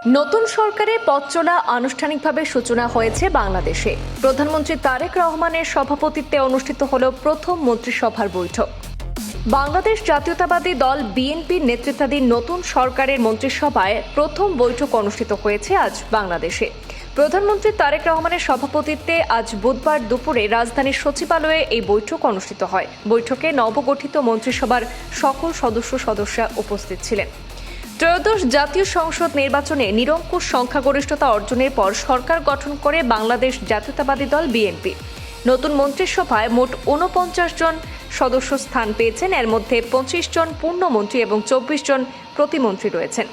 নতুন সরকারের পথ চলা আনুষ্ঠানিকভাবে সূচনা হয়েছে বাংলাদেশে। প্রধানমন্ত্রী তারেক রহমানের সভাপতিত্বে অনুষ্ঠিত হল প্রথম মন্ত্রিসভার বৈঠক। বাংলাদেশ জাতীয়তাবাদী দল বিএনপির নেতৃত্বাধীন নতুন সরকারের মন্ত্রিসভায় প্রথম বৈঠক অনুষ্ঠিত হয়েছে আজ বাংলাদেশে। প্রধানমন্ত্রী তারেক রহমানের সভাপতিত্বে আজ বুধবার দুপুরে রাজধানীর সচিবালয়ে এই বৈঠক অনুষ্ঠিত হয়। বৈঠকে নবগঠিত মন্ত্রিসভার সকল সদস্যরা উপস্থিত ছিলেন। ত্রয়োদশ জাতীয় সংসদ নির্বাচনে নিরঙ্কুশ সংখ্যাগরিষ্ঠতা অর্জনের পর সরকার গঠন করে বাংলাদেশ জাতীয়তাবাদী দল বিএনপি। নতুন মন্ত্রিসভায় মোট ৪৯ জন সদস্য স্থান পেয়েছেন। এর মধ্যে ২৫ জন পূর্ণমন্ত্রী এবং ২৪ জন প্রতিমন্ত্রী রয়েছেন।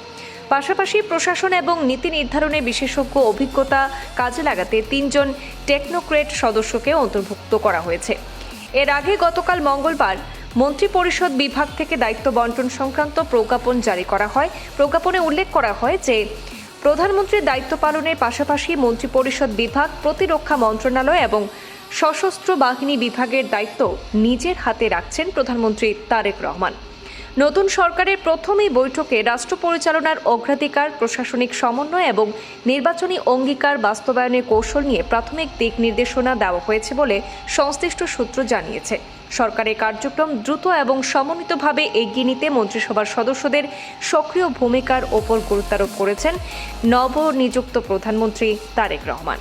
পাশাপাশি প্রশাসন এবং নীতি নির্ধারণে বিশেষজ্ঞ অভিজ্ঞতা কাজে লাগাতে ৩ জন টেকনোক্রেট সদস্যকে অন্তর্ভুক্ত করা হয়েছে। এর আগে গতকাল মঙ্গলবার মন্ত্রিপরিষদ বিভাগ থেকে দায়িত্ব বন্টন সংক্রান্ত প্রজ্ঞাপন জারি করা হয়। প্রজ্ঞাপনে উল্লেখ করা হয় যে প্রধানমন্ত্রীর দায়িত্ব পালনের পাশাপাশি মন্ত্রিপরিষদ বিভাগ, প্রতিরক্ষা মন্ত্রণালয় এবং সশস্ত্র বাহিনী বিভাগের দায়িত্ব নিজের হাতে রাখছেন প্রধানমন্ত্রী তারেক রহমান। নতুন সরকারের প্রথম এই বৈঠকে রাষ্ট্র পরিচালনার অগ্রাধিকার, প্রশাসনিক সমন্বয় এবং নির্বাচনী অঙ্গীকার বাস্তবায়নের কৌশল নিয়ে প্রাথমিক দিক নির্দেশনা দেওয়া হয়েছে বলে সংশ্লিষ্ট সূত্র জানিয়েছে। সরকারের কার্যক্রম দ্রুত এবং সমন্বিতভাবে এগিয়ে নিতে মন্ত্রিসভার সদস্যদের সক্রিয় ভূমিকার ওপর গুরুত্বারোপ করেছেন নবনিযুক্ত প্রধানমন্ত্রী তারেক রহমান।